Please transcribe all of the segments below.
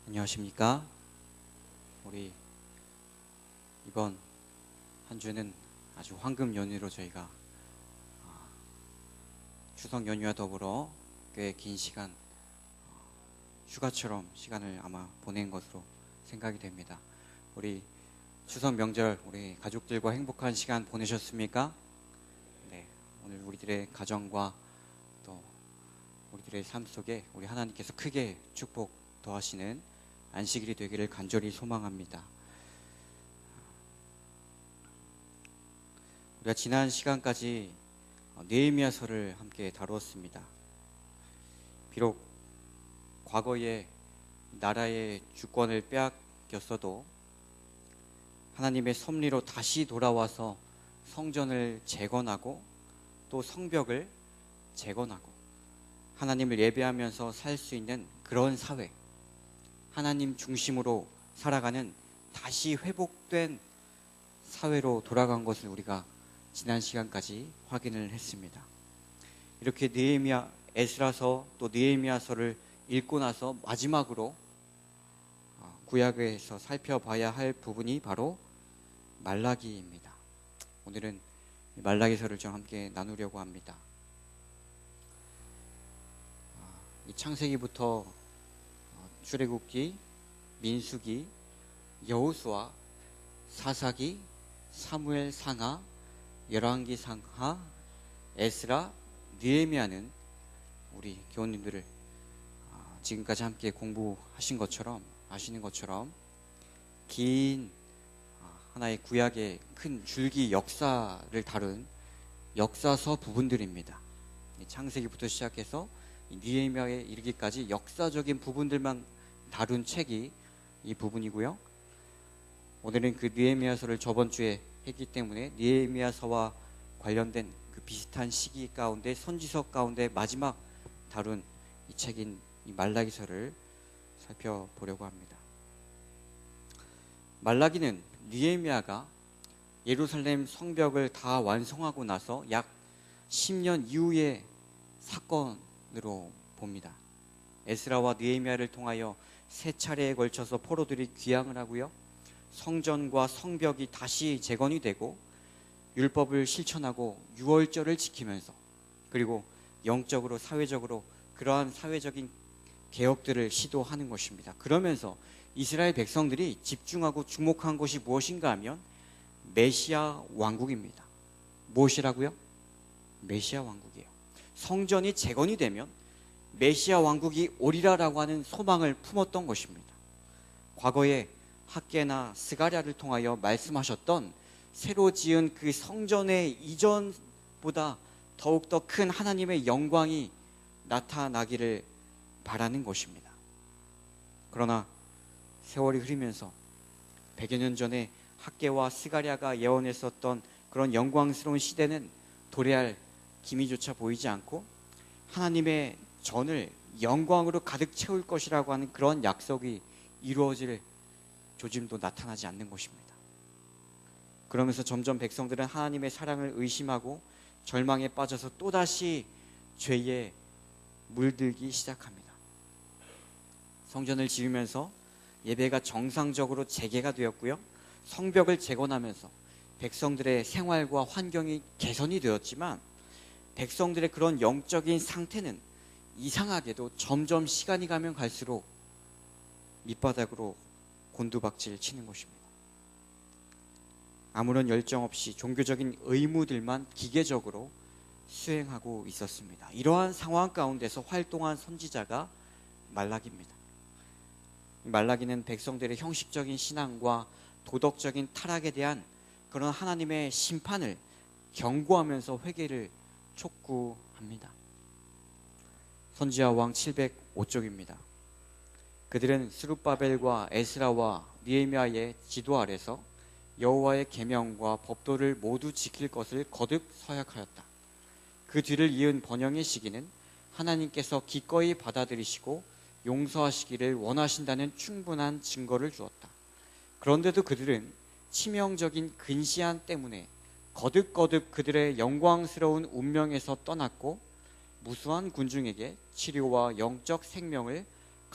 안녕하십니까? 우리 이번 한 주는 아주 황금 연휴로 저희가 추석 연휴와 더불어 꽤 긴 시간 휴가처럼 시간을 아마 보낸 것으로 생각이 됩니다. 우리 추석 명절 우리 가족들과 행복한 시간 보내셨습니까? 네, 오늘 우리들의 가정과 또 우리들의 삶 속에 우리 하나님께서 크게 축복 더하시는 안식일이 되기를 간절히 소망합니다. 우리가 지난 시간까지 느헤미야서를 함께 다루었습니다. 비록 과거에 나라의 주권을 빼앗겼어도 하나님의 섭리로 다시 돌아와서 성전을 재건하고 또 성벽을 재건하고 하나님을 예배하면서 살 수 있는 그런 사회, 하나님 중심으로 살아가는 다시 회복된 사회로 돌아간 것을 우리가 지난 시간까지 확인을 했습니다. 이렇게 느헤미야, 에스라서 또 느헤미야서를 읽고 나서 마지막으로 구약에서 살펴봐야 할 부분이 바로 말라기입니다. 오늘은 말라기서를 좀 함께 나누려고 합니다. 이 창세기부터 출애굽기, 민수기, 여호수아, 사사기, 사무엘 상하, 열왕기 상하, 에스라, 느헤미야는 우리 교우님들을 지금까지 함께 공부하신 것처럼 아시는 것처럼 긴 하나의 구약의 큰 줄기 역사를 다룬 역사서 부분들입니다. 창세기부터 시작해서 느헤미야에 이르기까지 역사적인 부분들만 다룬 책이 이 부분이고요. 오늘은 그 느헤미야서를 저번 주에 했기 때문에 느헤미야서와 관련된 그 비슷한 시기 가운데 선지서 가운데 마지막 다룬 이 책인 이 말라기서를 살펴보려고 합니다. 말라기는 느헤미야가 예루살렘 성벽을 다 완성하고 나서 약 10년 이후의 사건으로 봅니다. 에스라와 느헤미야를 통하여 세 차례에 걸쳐서 포로들이 귀향을 하고요. 성전과 성벽이 다시 재건이 되고 율법을 실천하고 유월절을 지키면서 그리고 영적으로 사회적으로 그러한 사회적인 개혁들을 시도하는 것입니다. 그러면서 이스라엘 백성들이 집중하고 주목한 것이 무엇인가 하면 메시아 왕국입니다. 무엇이라고요? 메시아 왕국이에요. 성전이 재건이 되면 메시아 왕국이 오리라라고 하는 소망을 품었던 것입니다. 과거에 학개나 스가랴를 통하여 말씀하셨던 새로 지은 그 성전의 이전보다 더욱더 큰 하나님의 영광이 나타나기를 바라는 것입니다. 그러나 세월이 흐르면서 100여 년 전에 학개와 스가랴가 예언했었던 그런 영광스러운 시대는 도래할 기미조차 보이지 않고 하나님의 전을 영광으로 가득 채울 것이라고 하는 그런 약속이 이루어질 조짐도 나타나지 않는 것입니다. 그러면서 점점 백성들은 하나님의 사랑을 의심하고 절망에 빠져서 또다시 죄에 물들기 시작합니다. 성전을 지으면서 예배가 정상적으로 재개가 되었고요. 성벽을 재건하면서 백성들의 생활과 환경이 개선이 되었지만 백성들의 그런 영적인 상태는 이상하게도 점점 시간이 가면 갈수록 밑바닥으로 곤두박질 치는 것입니다. 아무런 열정 없이 종교적인 의무들만 기계적으로 수행하고 있었습니다. 이러한 상황 가운데서 활동한 선지자가 말라기입니다. 말라기는 백성들의 형식적인 신앙과 도덕적인 타락에 대한 그런 하나님의 심판을 경고하면서 회개를 촉구합니다. 선지자 왕 705쪽입니다. 그들은 스룹바벨과 에스라와 느헤미야의 지도 아래서 여호와의 계명과 법도를 모두 지킬 것을 거듭 서약하였다. 그 뒤를 이은 번영의 시기는 하나님께서 기꺼이 받아들이시고 용서하시기를 원하신다는 충분한 증거를 주었다. 그런데도 그들은 치명적인 근시안 때문에 거듭거듭 그들의 영광스러운 운명에서 떠났고 무수한 군중에게 치료와 영적 생명을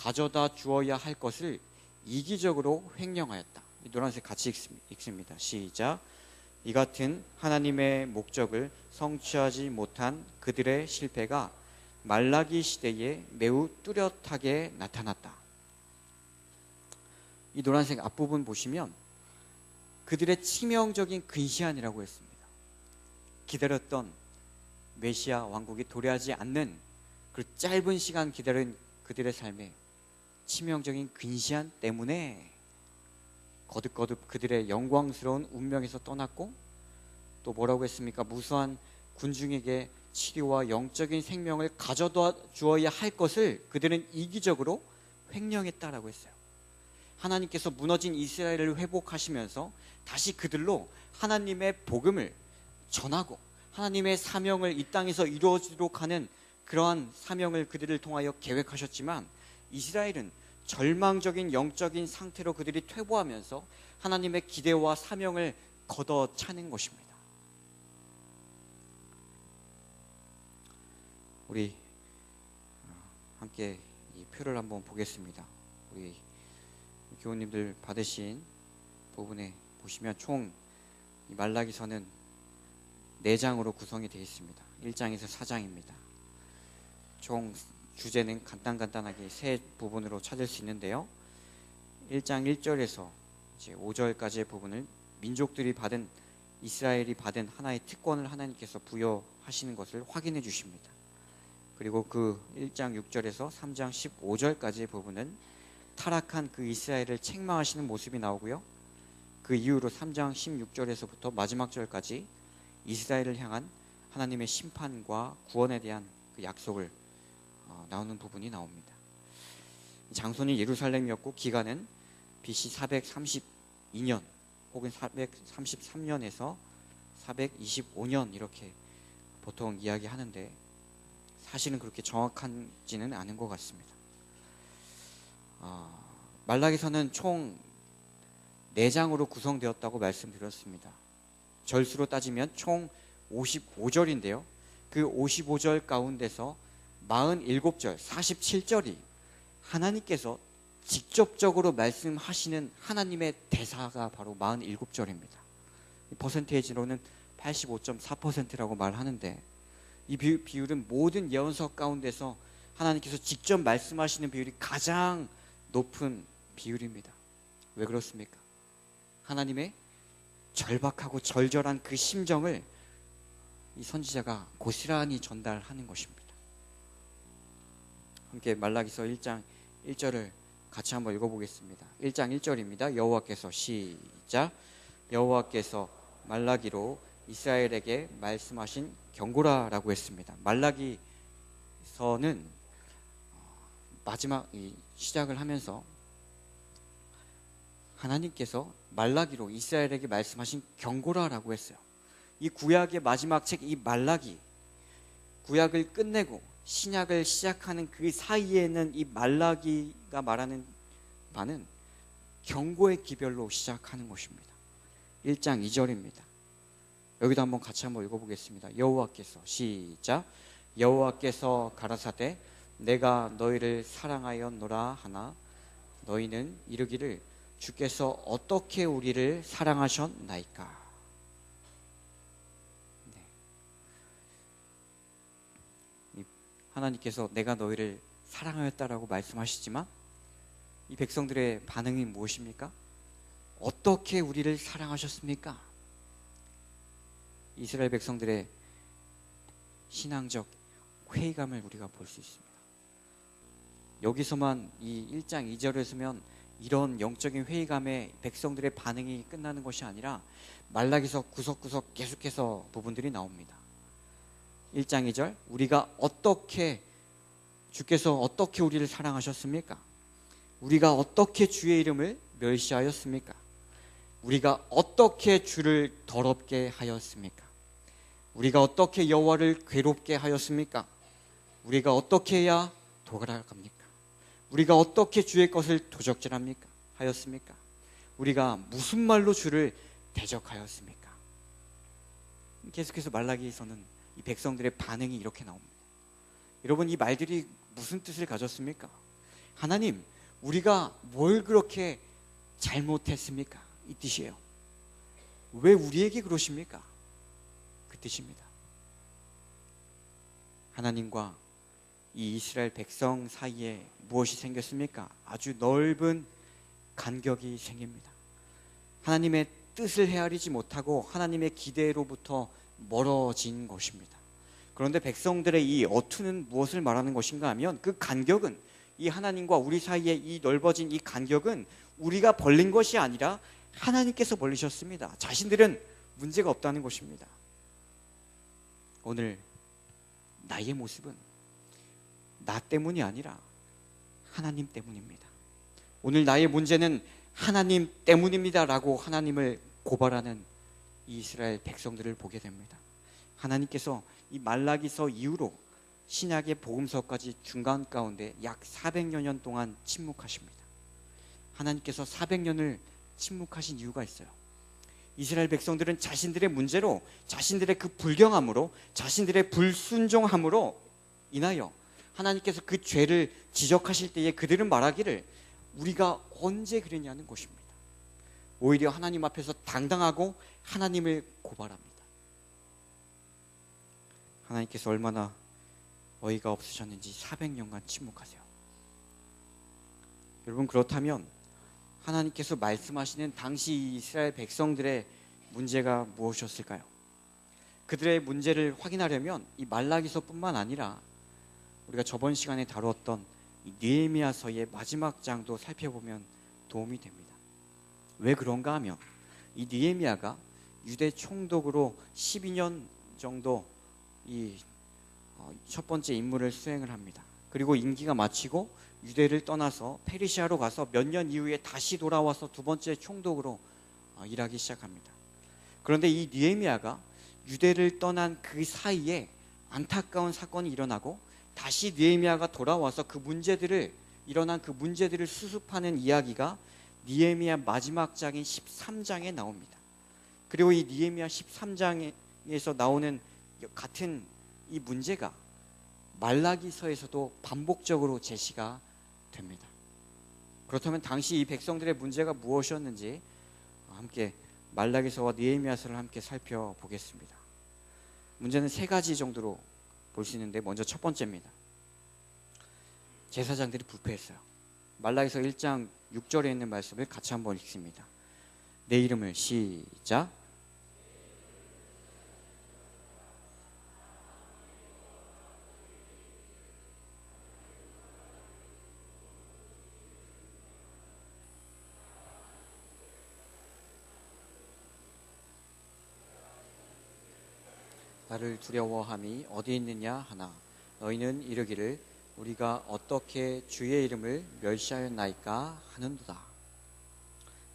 가져다 주어야 할 것을 이기적으로 횡령하였다. 노란색 같이 읽습니다. 시작. 이 같은 하나님의 목적을 성취하지 못한 그들의 실패가 말라기 시대에 매우 뚜렷하게 나타났다. 이 노란색 앞부분 보시면 그들의 치명적인 근시안이라고 했습니다. 기다렸던 메시아 왕국이 도래하지 않는 그 짧은 시간 기다린 그들의 삶에 치명적인 근시안 때문에 거듭거듭 그들의 영광스러운 운명에서 떠났고, 또 뭐라고 했습니까? 무수한 군중에게 치료와 영적인 생명을 가져다 주어야 할 것을 그들은 이기적으로 횡령했다라고 했어요. 하나님께서 무너진 이스라엘을 회복하시면서 다시 그들로 하나님의 복음을 전하고 하나님의 사명을 이 땅에서 이루어지도록 하는 그러한 사명을 그들을 통하여 계획하셨지만, 이스라엘은 절망적인 영적인 상태로 그들이 퇴보하면서 하나님의 기대와 사명을 걷어차는 것입니다. 우리 함께 이 표를 한번 보겠습니다. 우리 교우님들 받으신 부분에 보시면 총 말라기서는 4장으로 구성이 되어 있습니다. 1장에서 4장입니다. 총 주제는 간단하게 3 부분으로 찾을 수 있는데요. 1장 1절에서 이제 5절까지의 부분을 민족들이 받은, 이스라엘이 받은 하나의 특권을 하나님께서 부여하시는 것을 확인해 주십니다. 그리고 그 1장 6절에서 3장 15절까지의 부분은 타락한 그 이스라엘을 책망하시는 모습이 나오고요. 그 이후로 3장 16절에서부터 마지막 절까지 이스라엘을 향한 하나님의 심판과 구원에 대한 그 약속을 나오는 부분이 나옵니다. 장소는 예루살렘이었고 기간은 BC 432년 혹은 433년에서 425년 이렇게 보통 이야기하는데, 사실은 그렇게 정확한지는 않은 것 같습니다. 말라기서는 총 4장으로 구성되었다고 말씀드렸습니다. 절수로 따지면 총 55절인데요. 그 55절 가운데서 47절, 47절이 하나님께서 직접적으로 말씀하시는 하나님의 대사가 바로 47절입니다. 퍼센테이지로는 85.4%라고 말하는데, 이 비율은 모든 예언서 가운데서 하나님께서 직접 말씀하시는 비율이 가장 높은 비율입니다. 왜 그렇습니까? 하나님의 절박하고 절절한 그 심정을 이 선지자가 고스란히 전달하는 것입니다. 함께 말라기서 1장 1절을 같이 한번 읽어보겠습니다. 1장 1절입니다. 여호와께서, 시작. 여호와께서 말라기로 이스라엘에게 말씀하신 경고라라고 했습니다. 말라기서는 마지막 시작을 하면서 하나님께서 말라기로 이스라엘에게 말씀하신 경고라라고 했어요. 이 구약의 마지막 책, 이 말라기, 구약을 끝내고 신약을 시작하는 그 사이에는 이 말라기가 말하는 바는 경고의 기별로 시작하는 것입니다. 1장 2절입니다. 여기도 한번 같이 한번 읽어보겠습니다. 여호와께서, 시작. 여호와께서 가라사대 내가 너희를 사랑하였노라 하나 너희는 이르기를 주께서 어떻게 우리를 사랑하셨나이까. 하나님께서 내가 너희를 사랑하였다라고 말씀하시지만 이 백성들의 반응이 무엇입니까? 어떻게 우리를 사랑하셨습니까? 이스라엘 백성들의 신앙적 회의감을 우리가 볼 수 있습니다. 여기서만 이 1장 2절에서면 이런 영적인 회의감에 백성들의 반응이 끝나는 것이 아니라 말라기서 구석구석 계속해서 부분들이 나옵니다. 1장 2절, 주께서 어떻게 우리를 사랑하셨습니까? 우리가 어떻게 주의 이름을 멸시하였습니까? 우리가 어떻게 주를 더럽게 하였습니까? 우리가 어떻게 여호와를 괴롭게 하였습니까? 우리가 어떻게 해야 도갈아갑니까? 우리가 어떻게 주의 것을 도적질합니까? 하였습니까? 우리가 무슨 말로 주를 대적하였습니까? 계속해서 말라기에서는 이 백성들의 반응이 이렇게 나옵니다. 여러분, 이 말들이 무슨 뜻을 가졌습니까? 하나님, 우리가 뭘 그렇게 잘못했습니까? 이 뜻이에요. 왜 우리에게 그러십니까? 그 뜻입니다. 하나님과 이 이스라엘 백성 사이에 무엇이 생겼습니까? 아주 넓은 간격이 생깁니다. 하나님의 뜻을 헤아리지 못하고 하나님의 기대로부터 멀어진 것입니다. 그런데 백성들의 이 어투는 무엇을 말하는 것인가 하면, 그 간격은, 이 하나님과 우리 사이에 이 넓어진 이 간격은 우리가 벌린 것이 아니라 하나님께서 벌리셨습니다. 자신들은 문제가 없다는 것입니다. 오늘 나의 모습은 나 때문이 아니라 하나님 때문입니다. 오늘 나의 문제는 하나님 때문입니다 라고 하나님을 고발하는 이 이스라엘 백성들을 보게 됩니다. 하나님께서 이 말라기서 이후로 신약의 복음서까지 중간 가운데 약 400여 년 동안 침묵하십니다. 하나님께서 400년을 침묵하신 이유가 있어요. 이스라엘 백성들은 자신들의 문제로, 자신들의 그 불경함으로, 자신들의 불순종함으로 인하여 하나님께서 그 죄를 지적하실 때에 그들은 말하기를 우리가 언제 그랬냐는 것입니다. 오히려 하나님 앞에서 당당하고 하나님을 고발합니다. 하나님께서 얼마나 어이가 없으셨는지 400년간 침묵하세요. 여러분, 그렇다면 하나님께서 말씀하시는 당시 이스라엘 백성들의 문제가 무엇이었을까요? 그들의 문제를 확인하려면 이 말라기서뿐만 아니라 우리가 저번 시간에 다루었던 이 느헤미야서의 마지막 장도 살펴보면 도움이 됩니다. 왜 그런가 하면, 이 느헤미야가 유대 총독으로 12년 정도 이 첫 번째 임무를 수행을 합니다. 그리고 임기가 마치고 유대를 떠나서 페르시아로 가서 몇 년 이후에 다시 돌아와서 두 번째 총독으로 일하기 시작합니다. 그런데 이 느헤미야가 유대를 떠난 그 사이에 안타까운 사건이 일어나고 다시 느헤미야가 돌아와서 일어난 그 문제들을 수습하는 이야기가 느헤미야 마지막 장인 13장에 나옵니다. 그리고 이 느헤미야 13장에서 나오는 같은 이 문제가 말라기서에서도 반복적으로 제시가 됩니다. 그렇다면 당시 이 백성들의 문제가 무엇이었는지 함께 말라기서와 느헤미야서를 함께 살펴보겠습니다. 문제는 세 가지 정도로 볼 수 있는데, 먼저 첫 번째입니다. 제사장들이 불패했어요. 말라기서 1장 6절에 있는 말씀을 같이 한번 읽습니다. 내 이름을 시작. 나를 두려워함이 어디 있느냐 하나 너희는 이르기를 우리가 어떻게 주의 이름을 멸시하였나이까 하는도다.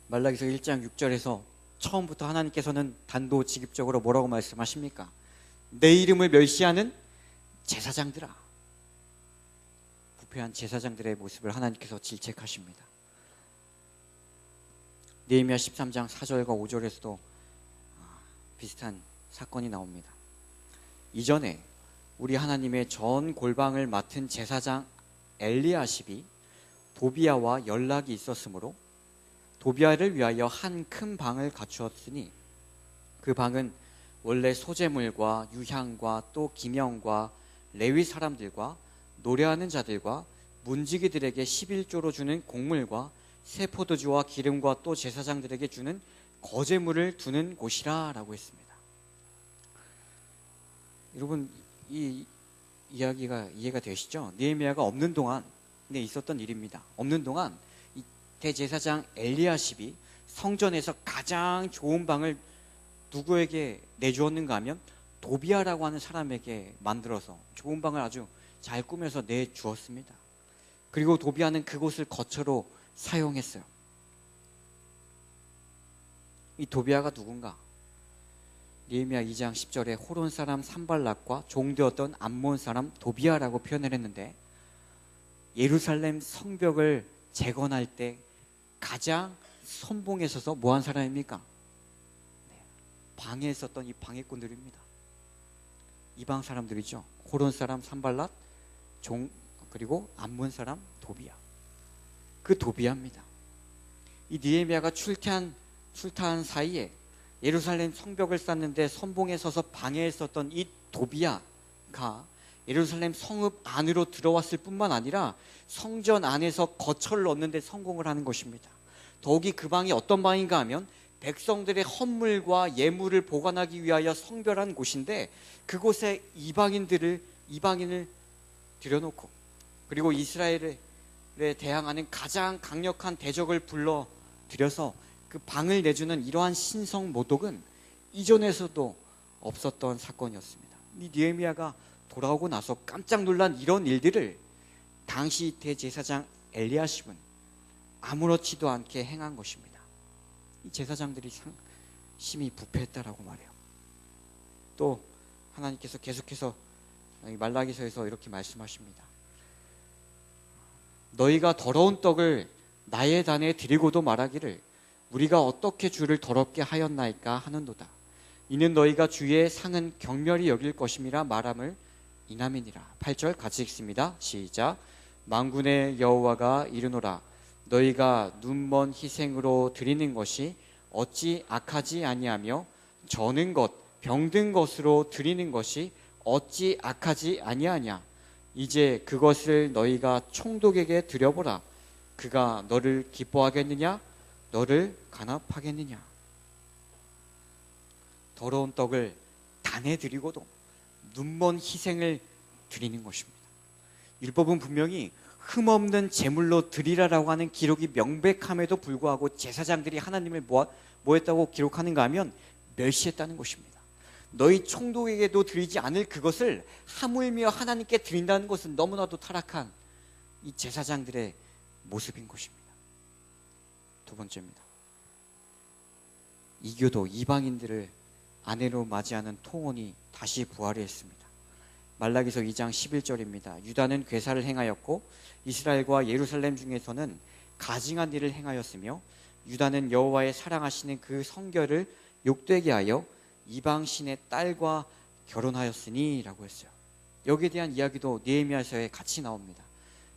말라기서 1장 6절에서 처음부터 하나님께서는 단도직입적으로 뭐라고 말씀하십니까? 내 이름을 멸시하는 제사장들아. 부패한 제사장들의 모습을 하나님께서 질책하십니다. 느헤미야 13장 4절과 5절에서도 비슷한 사건이 나옵니다. 이전에 우리 하나님의 전 골방을 맡은 제사장 엘리야십이 도비야와 연락이 있었으므로 도비야를 위하여 한 큰 방을 갖추었으니 그 방은 원래 소재물과 유향과 또 기명과 레위 사람들과 노래하는 자들과 문지기들에게 11조로 주는 곡물과 새 포도주와 기름과 또 제사장들에게 주는 거제물을 두는 곳이라 라고 했습니다. 여러분, 이 이야기가 이해가 되시죠? 느헤미야가 없는 동안 있었던 일입니다. 없는 동안 이 대제사장 엘리야십이 성전에서 가장 좋은 방을 누구에게 내주었는가 하면 도비야라고 하는 사람에게 만들어서 좋은 방을 아주 잘 꾸며서 내주었습니다. 그리고 도비야는 그곳을 거처로 사용했어요. 이 도비야가 누군가? 느헤미야 2장 10절에 호론 사람 산발락과 종되었던 암몬 사람 도비야라고 표현을 했는데, 예루살렘 성벽을 재건할 때 가장 선봉에 서서 뭐한 사람입니까? 방해에 있었던 이 방해꾼들입니다. 이방 사람들이죠. 호론 사람 산발락, 그리고 암몬 사람 도비야. 그 도비아입니다. 이 느헤미야가 출타한 사이에 예루살렘 성벽을 쌓는데 선봉에 서서 방해했었던 이 도비아가 예루살렘 성읍 안으로 들어왔을 뿐만 아니라 성전 안에서 거처를 얻는 데 성공을 하는 것입니다. 더욱이 그 방이 어떤 방인가 하면 백성들의 헌물과 예물을 보관하기 위하여 성별한 곳인데, 그곳에 이방인을 들여놓고 그리고 이스라엘에 대항하는 가장 강력한 대적을 불러들여서 그 방을 내주는 이러한 신성 모독은 이전에서도 없었던 사건이었습니다. 이 느헤미야가 돌아오고 나서 깜짝 놀란 이런 일들을 당시 대제사장 엘리야십은 아무렇지도 않게 행한 것입니다. 이 제사장들이 심히 부패했다라고 말해요. 또 하나님께서 계속해서 말라기서에서 이렇게 말씀하십니다. 너희가 더러운 떡을 나의 단에 드리고도 말하기를 우리가 어떻게 주를 더럽게 하였나이까 하는도다. 이는 너희가 주의 상은 경멸히 여길 것임이라 말함을 인함이니라. 8절 같이 읽습니다. 시작. 만군의 여호와가 이르노라. 너희가 눈먼 희생으로 드리는 것이 어찌 악하지 아니하며 저는 것 병든 것으로 드리는 것이 어찌 악하지 아니하냐. 이제 그것을 너희가 총독에게 드려보라. 그가 너를 기뻐하겠느냐 너를 간합하겠느냐. 더러운 떡을 단에 드리고도 눈먼 희생을 드리는 것입니다. 율법은 분명히 흠없는 제물로 드리라라고 하는 기록이 명백함에도 불구하고 제사장들이 하나님을 뭐 했다고 기록하는가 하면 멸시했다는 것입니다. 너희 총독에게도 드리지 않을 그것을 하물며 하나님께 드린다는 것은 너무나도 타락한 이 제사장들의 모습인 것입니다. 두 번째입니다. 이교도 이방인들을 아내로 맞이하는 통혼이 다시 부활했습니다. 말라기서 2장 11절입니다. 유다는 괴사를 행하였고 이스라엘과 예루살렘 중에서는 가증한 일을 행하였으며 유다는 여호와의 사랑하시는 그 성결을 욕되게 하여 이방신의 딸과 결혼하였으니 라고 했어요. 여기에 대한 이야기도 느헤미야서에 같이 나옵니다.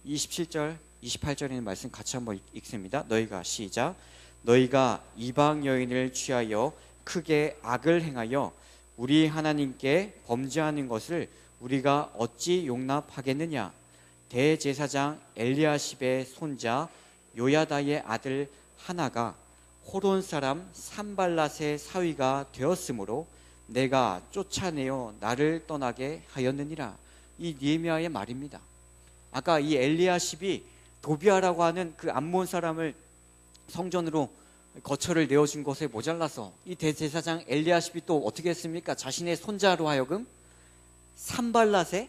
27절 28절에 있는 말씀 같이 한번 읽습니다. 너희가 시작. 너희가 이방 여인을 취하여 크게 악을 행하여 우리 하나님께 범죄하는 것을 우리가 어찌 용납하겠느냐. 대제사장 엘리야십의 손자 요야다의 아들 하나가 호론 사람 산발랏의 사위가 되었으므로 내가 쫓아내어 나를 떠나게 하였느니라. 이 느헤미야의 말입니다. 아까 이 엘리야십이 도비아라고 하는 그 암몬 사람을 성전으로 거처를 내어준 것에 모자라서 이 대제사장 엘리야십이 또 어떻게 했습니까? 자신의 손자로 하여금 산발랏의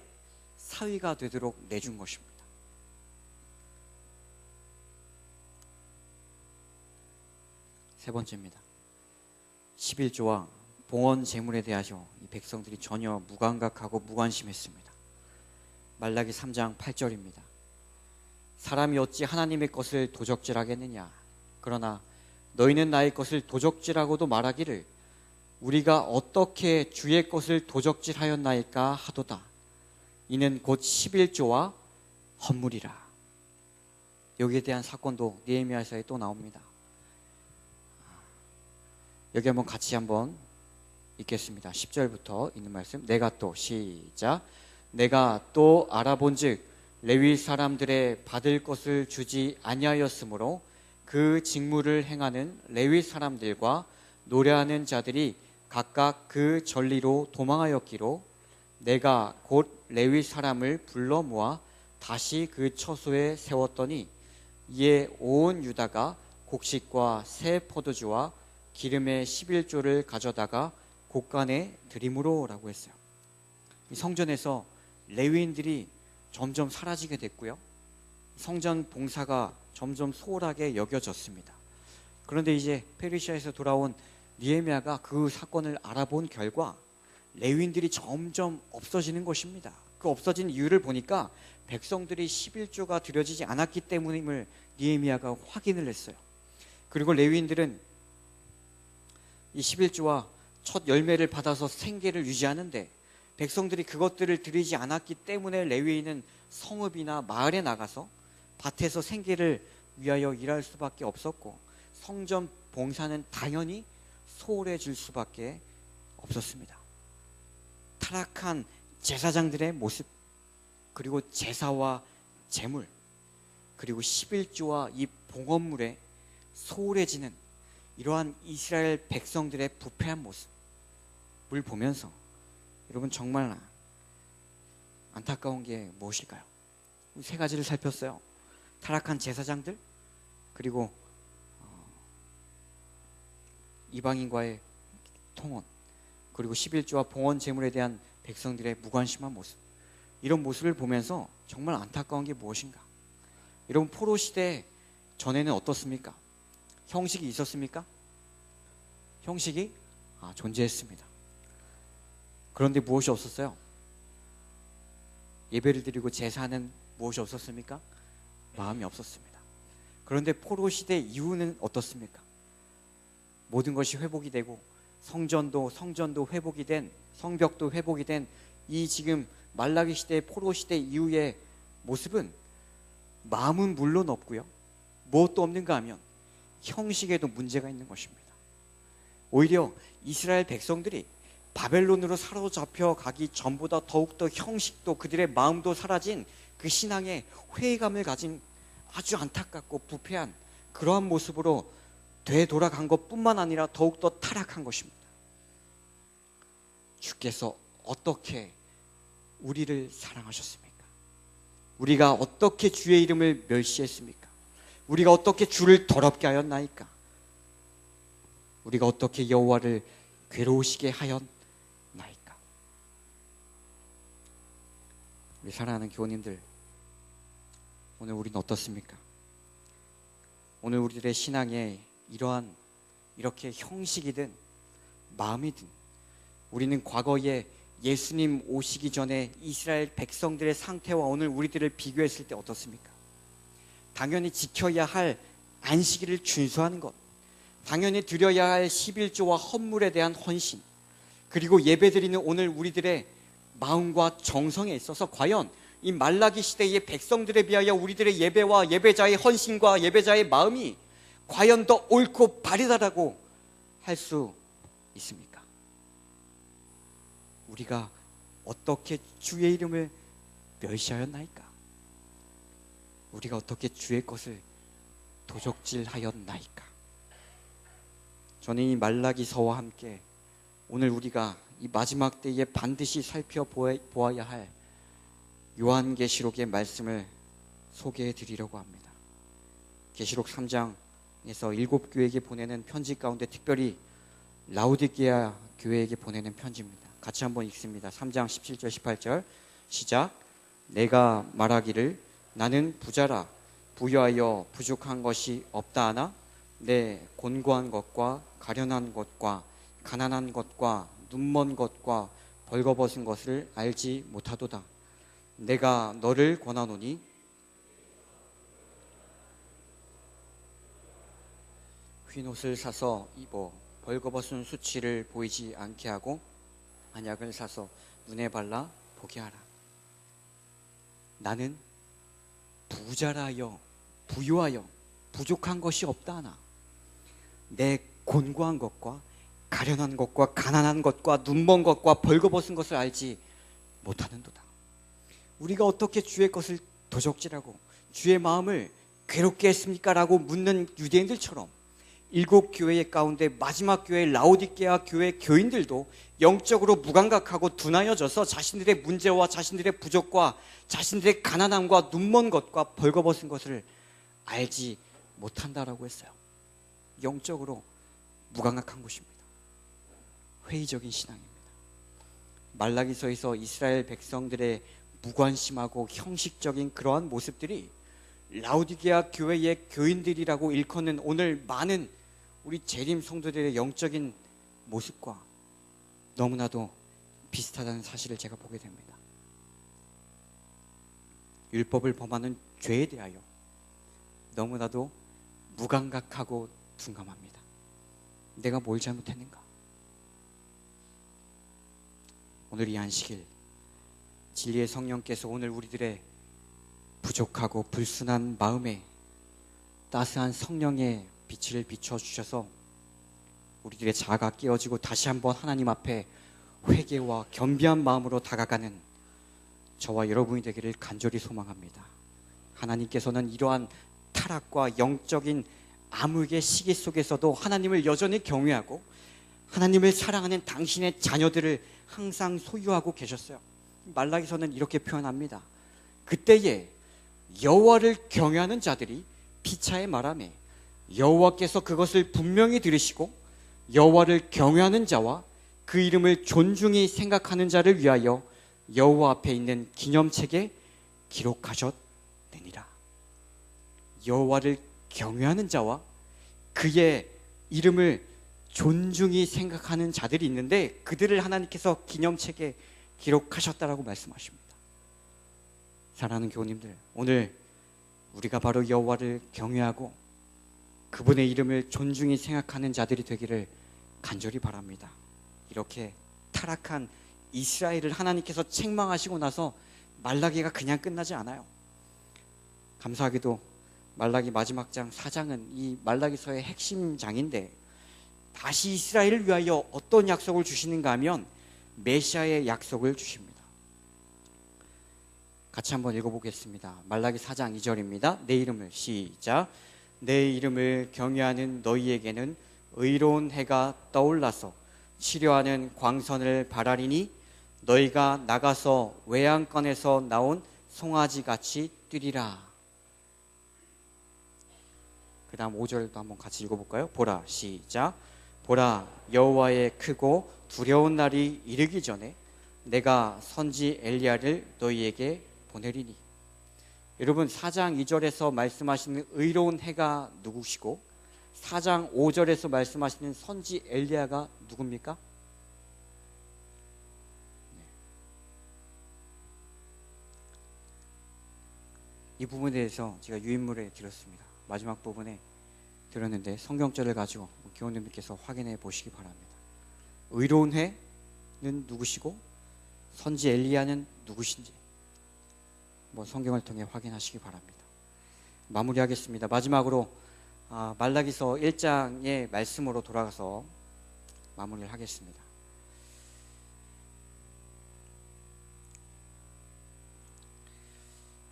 사위가 되도록 내준 것입니다. 세 번째입니다. 11조와 봉헌 제물에 대하여 이 백성들이 전혀 무감각하고 무관심했습니다. 말라기 3장 8절입니다. 사람이 어찌 하나님의 것을 도적질하겠느냐. 그러나 너희는 나의 것을 도적질하고도 말하기를 우리가 어떻게 주의 것을 도적질하였나이까 하도다. 이는 곧 11조와 헌물이라. 여기에 대한 사건도 느헤미야서에 또 나옵니다. 여기 한번 같이 한번 읽겠습니다. 10절부터 있는 말씀. 내가 또 시작. 내가 또 알아본즉 레위 사람들의 받을 것을 주지 아니하였으므로 그 직무를 행하는 레위 사람들과 노래하는 자들이 각각 그 전리로 도망하였기로 내가 곧 레위 사람을 불러 모아 다시 그 처소에 세웠더니 이에 온 유다가 곡식과 새 포도주와 기름의 11조를 가져다가 곳간에 드림으로 라고 했어요. 성전에서 레위인들이 점점 사라지게 됐고요. 성전 봉사가 점점 소홀하게 여겨졌습니다. 그런데 이제 페르시아에서 돌아온 느헤미야가 그 사건을 알아본 결과 레위인들이 점점 없어지는 것입니다. 그 없어진 이유를 보니까 백성들이 11조가 드려지지 않았기 때문임을 느헤미야가 확인을 했어요. 그리고 레위인들은 이 11조와 첫 열매를 받아서 생계를 유지하는데 백성들이 그것들을 드리지 않았기 때문에 레위인은 성읍이나 마을에 나가서 밭에서 생계를 위하여 일할 수밖에 없었고, 성전 봉사는 당연히 소홀해질 수밖에 없었습니다. 타락한 제사장들의 모습, 그리고 제사와 제물, 그리고 11조와 이 봉헌물에 소홀해지는 이러한 이스라엘 백성들의 부패한 모습을 보면서 여러분 정말 안타까운 게 무엇일까요? 세 가지를 살폈어요. 타락한 제사장들, 그리고 이방인과의 통혼, 그리고 11조와 봉헌 제물에 대한 백성들의 무관심한 모습. 이런 모습을 보면서 정말 안타까운 게 무엇인가? 여러분, 포로 시대 전에는 어떻습니까? 형식이 있었습니까? 형식이 존재했습니다. 그런데 무엇이 없었어요? 예배를 드리고 제사는 무엇이 없었습니까? 마음이 없었습니다. 그런데 포로 시대 이후는 어떻습니까? 모든 것이 회복이 되고 성전도 회복이 된, 성벽도 회복이 된 이 지금 말라기 시대, 포로 시대 이후의 모습은 마음은 물론 없고요, 무엇도 없는가 하면 형식에도 문제가 있는 것입니다. 오히려 이스라엘 백성들이 바벨론으로 사로잡혀 가기 전보다 더욱더 형식도, 그들의 마음도 사라진 그 신앙의 회의감을 가진 아주 안타깝고 부패한 그러한 모습으로 되돌아간 것뿐만 아니라 더욱더 타락한 것입니다. 주께서 어떻게 우리를 사랑하셨습니까? 우리가 어떻게 주의 이름을 멸시했습니까? 우리가 어떻게 주를 더럽게 하였나이까? 우리가 어떻게 여호와를 괴로우시게 하였나이까? 우리 사랑하는 교우님들, 오늘 우리는 어떻습니까? 오늘 우리들의 신앙에 이러한 이렇게 형식이든 마음이든, 우리는 과거에 예수님 오시기 전에 이스라엘 백성들의 상태와 오늘 우리들을 비교했을 때 어떻습니까? 당연히 지켜야 할 안식일을 준수하는 것, 당연히 드려야 할 11조와 헌물에 대한 헌신, 그리고 예배드리는 오늘 우리들의 마음과 정성에 있어서 과연 이 말라기 시대의 백성들에 비하여 우리들의 예배와 예배자의 헌신과 예배자의 마음이 과연 더 옳고 바르다라고 할 수 있습니까? 우리가 어떻게 주의 이름을 멸시하였나이까? 우리가 어떻게 주의 것을 도적질하였나이까? 저는 이 말라기서와 함께 오늘 우리가 이 마지막 때에 반드시 살펴보아야 할 요한계시록의 말씀을 소개해 드리려고 합니다. 계시록 3장에서 7교회에게 보내는 편지 가운데 특별히 라우디게아 교회에게 보내는 편지입니다. 같이 한번 읽습니다. 3장 17절 18절 시작. 내가 말하기를 나는 부자라 부유하여 부족한 것이 없다 하나 내 곤고한 것과 가련한 것과 가난한 것과 눈먼 것과 벌거벗은 것을 알지 못하도다. 내가 너를 권하노니 흰옷을 사서 입어 벌거벗은 수치를 보이지 않게 하고 안약을 사서 눈에 발라 보게 하라. 나는 부자라 하여 부유하여 부족한 것이 없다 하나 내 곤고한 것과 가련한 것과 가난한 것과 눈먼 것과 벌거벗은 것을 알지 못하는도다. 우리가 어떻게 주의 것을 도적질하고 주의 마음을 괴롭게 했습니까? 라고 묻는 유대인들처럼 7교회 가운데 마지막 교회 라오디게아 교회 교인들도 영적으로 무감각하고 둔하여져서 자신들의 문제와 자신들의 부족과 자신들의 가난함과 눈먼 것과 벌거벗은 것을 알지 못한다라고 했어요. 영적으로 무감각한 것입니다. 회의적인 신앙입니다. 말라기서에서 이스라엘 백성들의 무관심하고 형식적인 그러한 모습들이 라오디게아 교회의 교인들이라고 일컫는 오늘 많은 우리 재림 성도들의 영적인 모습과 너무나도 비슷하다는 사실을 제가 보게 됩니다. 율법을 범하는 죄에 대하여 너무나도 무감각하고 둔감합니다. 내가 뭘 잘못했는가? 오늘 이 안식일 진리의 성령께서 오늘 우리들의 부족하고 불순한 마음에 따스한 성령의 빛을 비춰주셔서 우리들의 자아가 깨어지고 다시 한번 하나님 앞에 회개와 겸비한 마음으로 다가가는 저와 여러분이 되기를 간절히 소망합니다. 하나님께서는 이러한 타락과 영적인 암흑의 시기 속에서도 하나님을 여전히 경외하고 하나님을 사랑하는 당신의 자녀들을 항상 소유하고 계셨어요. 말라기서는 이렇게 표현합니다. 그때에 여호와를 경외하는 자들이 피차에 말하매 여호와께서 그것을 분명히 들으시고 여호와를 경외하는 자와 그 이름을 존중히 생각하는 자를 위하여 여호와 앞에 있는 기념책에 기록하셨느니라. 여호와를 경외하는 자와 그의 이름을 존중히 생각하는 자들이 있는데 그들을 하나님께서 기념책에 기록하셨다라고 말씀하십니다. 사랑하는 교우님들, 오늘 우리가 바로 여호와를 경외하고 그분의 이름을 존중히 생각하는 자들이 되기를 간절히 바랍니다. 이렇게 타락한 이스라엘을 하나님께서 책망하시고 나서 말라기가 그냥 끝나지 않아요. 감사하게도 말라기 마지막 장 4장은 이 말라기서의 핵심 장인데 다시 이스라엘을 위하여 어떤 약속을 주시는가 하면 메시아의 약속을 주십니다. 같이 한번 읽어보겠습니다. 말라기 4장 2절입니다. 내 이름을 시작. 내 이름을 경외하는 너희에게는 의로운 해가 떠올라서 치료하는 광선을 바라리니 너희가 나가서 외양간에서 나온 송아지같이 뛰리라. 그 다음 5절도 한번 같이 읽어볼까요? 보라 시작. 보라 여호와의 크고 두려운 날이 이르기 전에 내가 선지 엘리야를 너희에게 보내리니. 여러분 4장 2절에서 말씀하시는 의로운 해가 누구시고 4장 5절에서 말씀하시는 선지 엘리야가 누굽니까? 이 부분에 대해서 제가 유인물에 드렸습니다. 마지막 부분에 드렸는데 성경절을 가지고 교우님들께서 확인해 보시기 바랍니다. 의로운 해는 누구시고 선지 엘리야는 누구신지 성경을 통해 확인하시기 바랍니다. 마무리하겠습니다. 마지막으로 말라기서 1장의 말씀으로 돌아가서 마무리를 하겠습니다.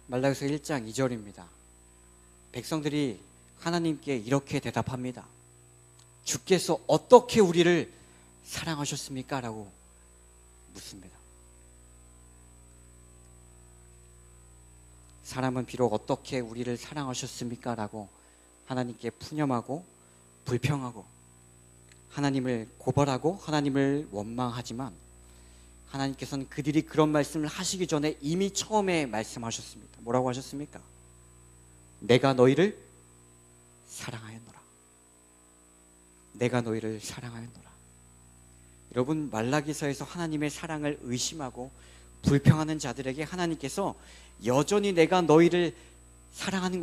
말라기서 1장 2절입니다. 백성들이 하나님께 이렇게 대답합니다. 주께서 어떻게 우리를 사랑하셨습니까? 라고 묻습니다. 사람은 비록 어떻게 우리를 사랑하셨습니까? 라고 하나님께 푸념하고 불평하고 하나님을 고발하고 하나님을 원망하지만 하나님께서는 그들이 그런 말씀을 하시기 전에 이미 처음에 말씀하셨습니다. 뭐라고 하셨습니까? 내가 너희를 사랑하였노라. 내가 너희를 사랑하였노라. 여러분 말라기서에서 하나님의 사랑을 의심하고 불평하는 자들에게 하나님께서 여전히 내가 너희를 사랑한다는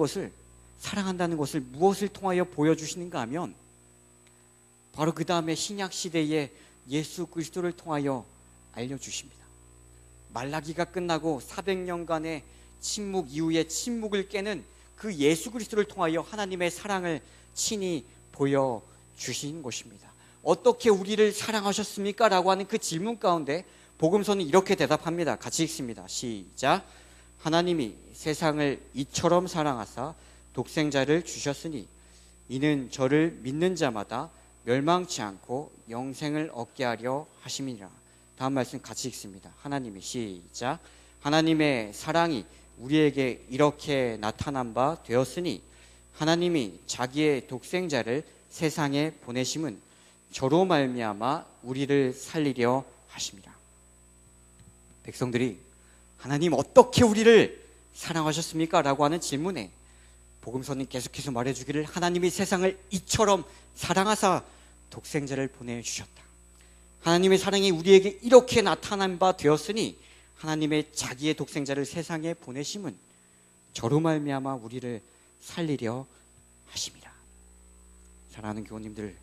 것을 무엇을 통하여 보여주시는가 하면 바로 그 다음에 신약시대에 예수 그리스도를 통하여 알려주십니다. 말라기가 끝나고 400년간의 침묵 이후에 침묵을 깨는 그 예수 그리스도를 통하여 하나님의 사랑을 친히 보여주신 것입니다. 어떻게 우리를 사랑하셨습니까? 라고 하는 그 질문 가운데 복음서는 이렇게 대답합니다. 같이 읽습니다. 시작. 하나님이 세상을 이처럼 사랑하사 독생자를 주셨으니 이는 저를 믿는 자마다 멸망치 않고 영생을 얻게 하려 하심이니라. 다음 말씀 같이 읽습니다. 하나님이 시작. 하나님의 사랑이 우리에게 이렇게 나타난 바 되었으니 하나님이 자기의 독생자를 세상에 보내심은 저로 말미암아 우리를 살리려 하심이라. 백성들이 하나님 어떻게 우리를 사랑하셨습니까? 라고 하는 질문에 복음서는 계속해서 말해주기를 하나님이 세상을 이처럼 사랑하사 독생자를 보내주셨다. 하나님의 사랑이 우리에게 이렇게 나타난 바 되었으니 하나님의 자기의 독생자를 세상에 보내심은 저로 말미암아 우리를 살리려 하심이라. 사랑하는 교우님들,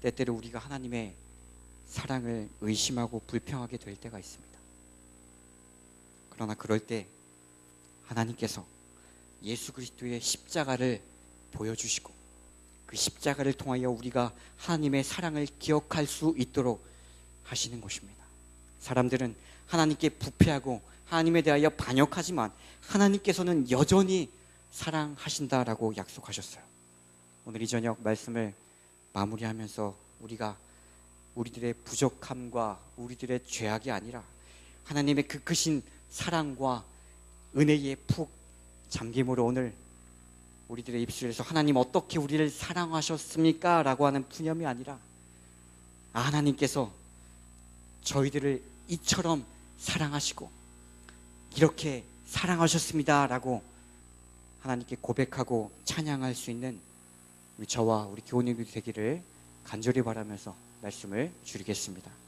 때때로 우리가 하나님의 사랑을 의심하고 불평하게 될 때가 있습니다. 그러나 그럴 때 하나님께서 예수 그리스도의 십자가를 보여주시고 그 십자가를 통하여 우리가 하나님의 사랑을 기억할 수 있도록 하시는 것입니다. 사람들은 하나님께 부패하고 하나님에 대하여 반역하지만 하나님께서는 여전히 사랑하신다라고 약속하셨어요. 오늘 이 저녁 말씀을 마무리하면서 우리가 우리들의 부족함과 우리들의 죄악이 아니라 하나님의 그 크신 사랑과 은혜에 푹 잠김으로 오늘 우리들의 입술에서 하나님 어떻게 우리를 사랑하셨습니까? 라고 하는 푸념이 아니라 하나님께서 저희들을 이처럼 사랑하시고 이렇게 사랑하셨습니다 라고 하나님께 고백하고 찬양할 수 있는 우리 저와 우리 교우님들이 되기를 간절히 바라면서 말씀을 줄이겠습니다.